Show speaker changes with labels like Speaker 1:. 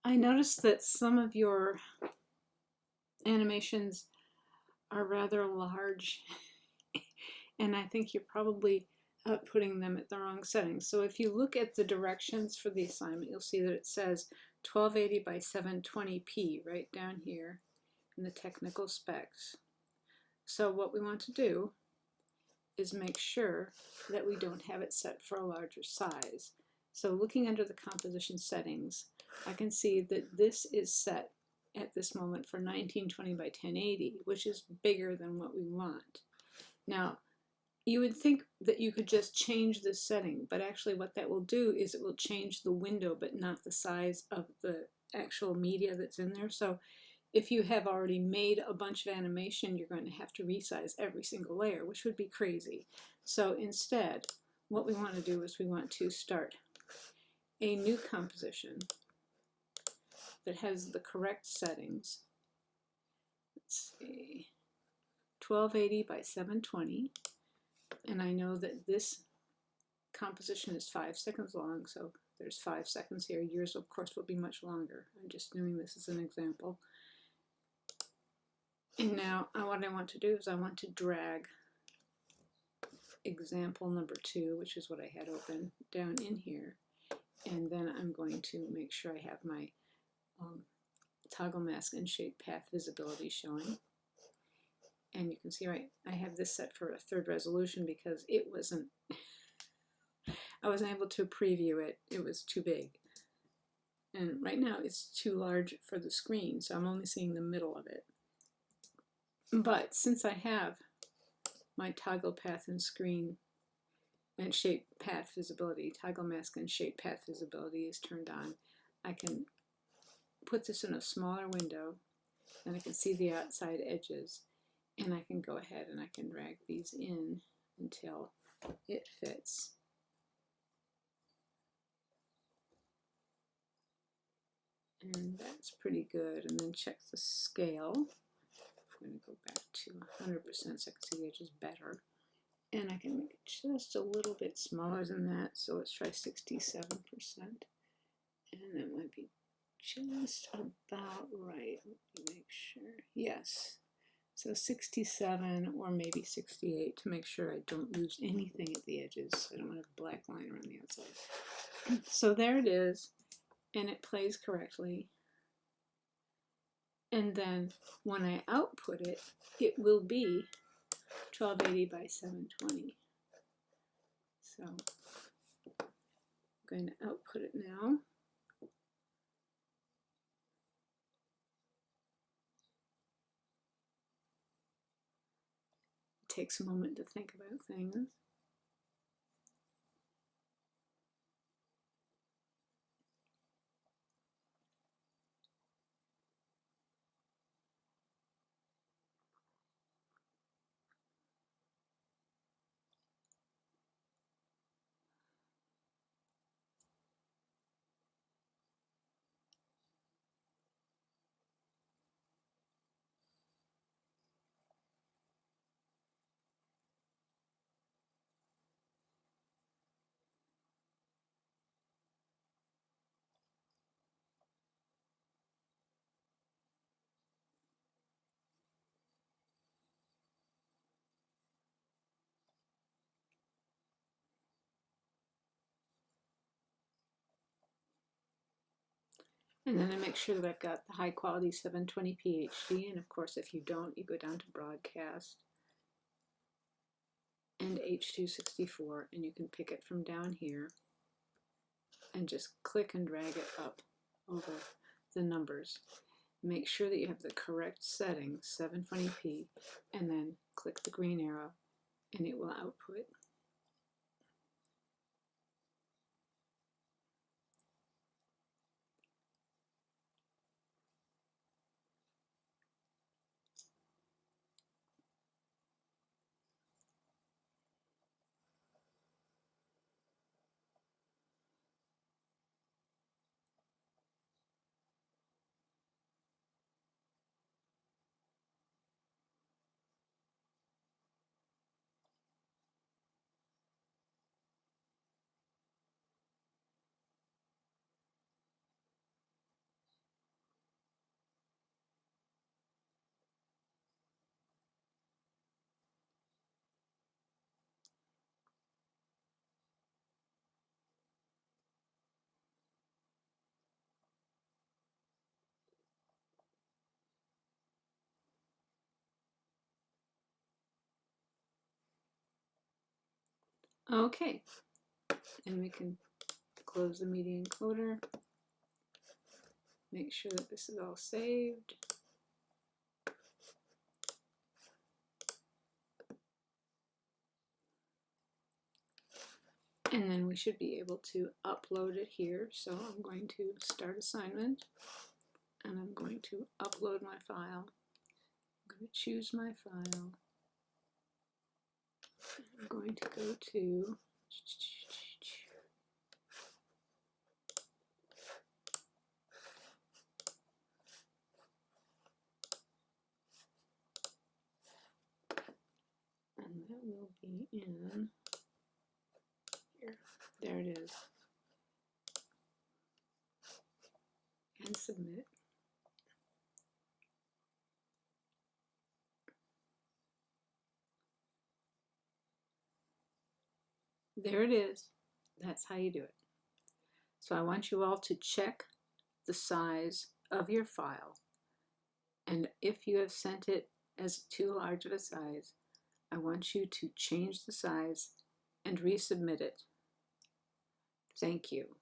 Speaker 1: I noticed that some of your animations are rather large, and I think you're probably putting them at the wrong settings. So if you look at the directions for the assignment, you'll see that it says 1280 by 720p right down here in the technical specs. So what we want to do is make sure that we don't have it set for a larger size. So looking under the composition settings, I can see that this is set at this moment for 1920 by 1080, which is bigger than what we want. Now, you would think that you could just change this setting, but actually what that will do is it will change the window but not the size of the actual media that's in there. So if you have already made a bunch of animation, you're going to have to resize every single layer, which would be crazy. So instead, what we want to do is we want to start a new composition that has the correct settings. Let's see, 1280 by 720. And I know that this composition is 5 seconds long, so there's 5 seconds here. Yours, of course, will be much longer. I'm just doing this as an example. And now what I want to do is I want to drag example number 2, which is what I had open, down in here. And then I'm going to make sure I have my toggle mask and shape path visibility showing. And you can see, right, I have this set for a 3rd resolution because it wasn't, I wasn't able to preview it. It was too big. And right now it's too large for the screen, so I'm only seeing the middle of it. But since I have my toggle path and screen and shape path visibility, toggle mask and shape path visibility is turned on, I can put this in a smaller window and I can see the outside edges, and I can go ahead and I can drag these in until it fits. And that's pretty good. And then check the scale. I'm going to go back to 100% so I can see the edges better. And I can make it just a little bit smaller than that. So let's try 67%. And that might be just about right. Let me make sure. Yes. So 67 or maybe 68 to make sure I don't lose anything at the edges. I don't want a black line around the outside. So there it is. And it plays correctly. And then when I output it, it will be 1280 by 720. So I'm going to output it now. It takes a moment to think about things. And then I make sure that I've got the high quality 720p HD, and of course if you don't, you go down to broadcast and H.264, and you can pick it from down here and just click and drag it up over the numbers. Make sure that you have the correct settings, 720p, and then click the green arrow and it will output. Okay, and we can close the media encoder. Make sure that this is all saved. And then we should be able to upload it here. So I'm going to start assignment, and I'm going to upload my file. I'm going to choose my file. I'm going to go to and that will be in here. There it is. And submit. There it is. That's how you do it. So I want you all to check the size of your file. And if you have sent it as too large of a size, I want you to change the size and resubmit it. Thank you.